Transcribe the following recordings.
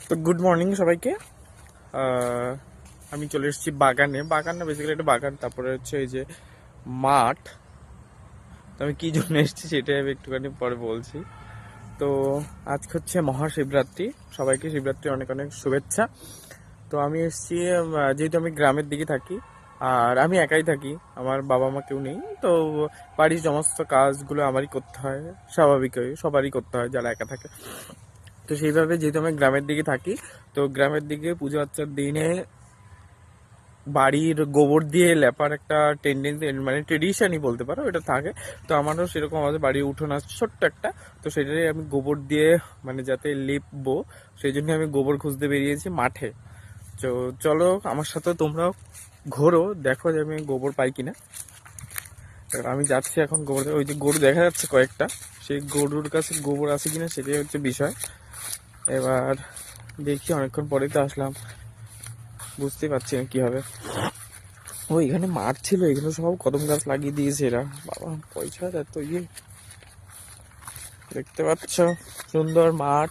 তো good morning সবাইকে। আমি চলে এসেছি বাগানে। বাগান না, বেসিক্যালি একটা বাগান, তারপরে হচ্ছে এই যে মাঠ। তো আমি কী জন্য এসেছি সেটাই আমি একটুখানি পরে বলছি। তো আজকে হচ্ছে মহাশিবরাত্রি, সবাইকে শিবরাত্রি অনেক অনেক শুভেচ্ছা। তো আমি এসেছি, যেহেতু আমি গ্রামের দিকে থাকি আর আমি একাই থাকি, আমার বাবা মা কেউ নেই, তো বাড়ির সমস্ত কাজগুলো আমারই করতে হয়, স্বাভাবিকই সবারই করতে হয় যারা একা থাকে। তো সেইভাবে যেহেতু আমি গ্রামের দিকে থাকি, তো গ্রামের দিকে পুজো আর্চার দিনে বাড়ির গোবর দিয়ে লেপার একটা টেন্ডেন্সি, মানে ট্রেডিশনই বলতে পারো, এটা থাকে। তো আমারও সেরকম, আমাদের বাড়ির উঠোন আছে ছোট্ট একটা, তো সেটাই আমি গোবর দিয়ে মানে যাতে লেপবো, সেই জন্য আমি গোবর খুঁজতে বেরিয়েছি মাঠে। তো চলো আমার সাথে তোমরাও ঘোরো, দেখো যে আমি গোবর পাই কিনা। আমি যাচ্ছি এখন গোবর, ওই যে গরু দেখা যাচ্ছে কয়েকটা, সেই গরুর কাছে গোবর আছে কিনা সেটাই হচ্ছে বিষয়। এবার দেখি, অনেকক্ষণ পরেই তো আসলাম, বুঝতেই পারছি না কি হবে। ও এখানে মাঠ ছিল, এগুলো সব কদম গাছ লাগিয়ে দিয়েছে এরা, বাবা পয়সা এত ইয়ে। দেখতে পাচ্ছ সুন্দর মাঠ,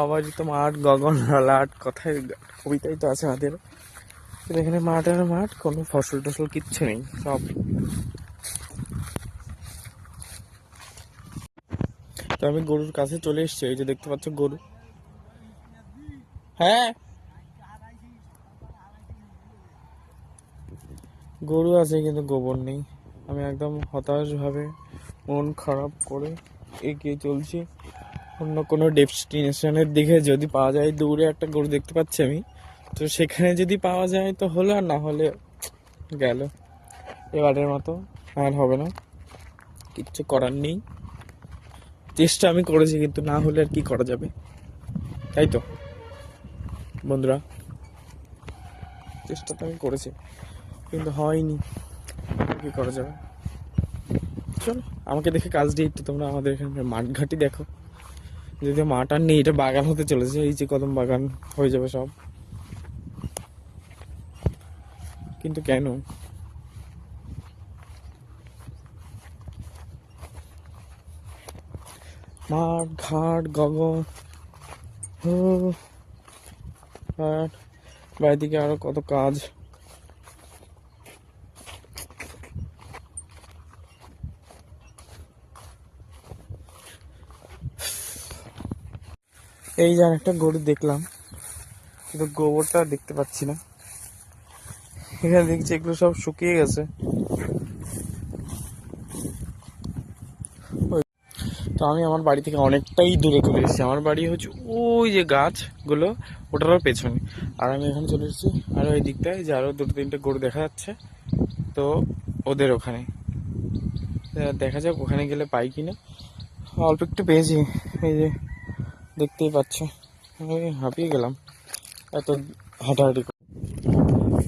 অবারিত মাঠ, গগন ললাট, কথায় কবিতাই তো আছে আমাদের। এখানে মাঠ আর মাঠ, কোনো ফসল টসল কিচ্ছু নেই সব। তো আমি গরুর কাছে চলে এসেছি, এই যে দেখতে পাচ্ছ গরু। হ্যাঁ, গরু আছে কিন্তু গোবর নেই। আমি একদম হতাশ ভাবে, মন খারাপ করে এগিয়ে চলছি অন্য কোনো ডেস্টিনেশনের দিকে। যদি পাওয়া যায়, দূরে একটা গরু দেখতে পাচ্ছি আমি, তো সেখানে যদি পাওয়া যায় তো হলো, আর না হলে গেল এবারের মতো। আর হবে না, কিচ্ছু করার নেই। চেষ্টা আমি করেছি, কিন্তু না হলে আর কি করা যাবে, তাই তো বন্ধুরা। চেষ্টা তো আমি করেছি, কিন্তু হয়নি, কি করা যাবে। চলো, আমাকে দেখে কাজ দিয়ে তো তোমরা আমাদের এখানে মাঠঘাটি দেখো। যদি মাঠ আর নেই, এটা বাগান হতে চলেছে, এই যে কদম বাগান হয়ে যাবে সব। কিন্তু কেন? মাঠ ঘাট গগন, আর বাইরেদিকে আরো কত কাজ। এই যে একটা গরু দেখলাম, কিন্তু গোবরটা দেখতে পাচ্ছি না। এখানে দেখছি এগুলো সব শুকিয়ে গেছে। তো আমি আমার বাড়ি থেকে অনেকটাই দূরে চলে এসেছি। আমার বাড়ি হচ্ছে ওই যে গাছগুলো, ওটারও পেছনে। আর আমি এখন চলে এসেছি আর ওই দিকটায়, যে আরও দুটো তিনটে গরু দেখা যাচ্ছে, তো ওদের ওখানে দেখা যাক ওখানে গেলে পাই কিনা। অল্প একটু পেয়েছি, এই যে দেখতেই পাচ্ছ। আমি হাঁপিয়ে গেলাম এত হাঁটাহাঁটি।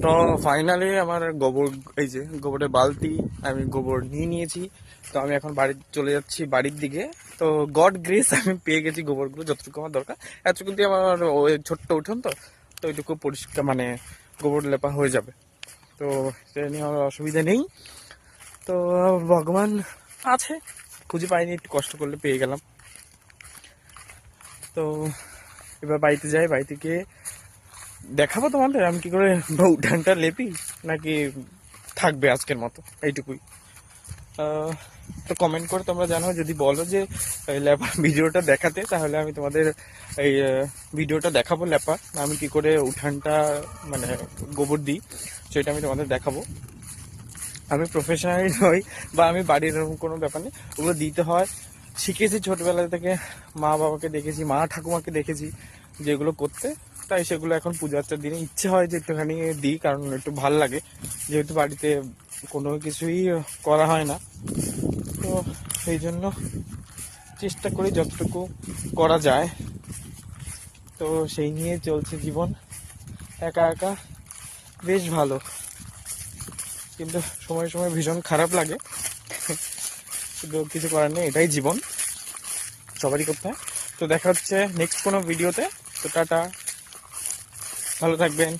তো ফাইনালি আমার গোবর, এই যে গোবরের বালতি, আমি গোবর নিয়ে নিয়েছি। তো আমি এখন বাড়ি চলে যাচ্ছি, বাড়ির দিকে। তো গড গ্রেস আমি পেয়ে গেছি গোবরগুলো, যতটুকু আমার দরকার এতটুকু দিয়ে আমার ওই ছোট্ট উঠোন, তো ওইটুকু পরিষ্কার মানে গোবর লেপা হয়ে যাবে। তো সেটা নিয়ে আমার অসুবিধা নেই। তো ভগবান আছে, খুঁজে পাইনি, একটু কষ্ট করলে পেয়ে গেলাম। তো এবার বাড়িতে যাই, বাড়িতে গিয়ে দেখাবো তোমাদের আমি কি করে উঠানটা লেপি, নাকি থাকবে আজকের মতো এইটুকুই। তো কমেন্ট করে তোমরা জানো, যদি বলো যে লেপা ভিডিওটা দেখাতে, তাহলে আমি তোমাদের এই ভিডিওটা দেখাবো লেপা, আমি কি করে উঠানটা মানে গোবর দিই, সেটা আমি তোমাদের দেখাবো। আমি প্রফেশনাল নই, বা আমি বাড়ির এরকম কোনো ব্যাপার নেই, ওগুলো দিতে হয় শিখেছি ছোটবেলা থেকে, মা বাবাকে দেখেছি, মা ঠাকুমাকে দেখেছি যেগুলো করতে। তাই সেগুলো এখন পূজা আর্চার দিনে ইচ্ছে হয় যে একটুখানি দিই, কারণ একটু ভাল লাগে, যেহেতু বাড়িতে কোনো কিছুই করা হয় না। তো সেই জন্য চেষ্টা করি যতটুকু করা যায়। তো সেই নিয়ে চলছে জীবন, একা একা বেশ ভালো, কিন্তু সময় সময় ভীষণ খারাপ লাগে, কিন্তু কিছু করার নেই, এটাই জীবন, সবারই করতে হয়। তো দেখা হচ্ছে নেক্সট কোনো ভিডিওতে। তো টাটা, ভালো থাকবেন।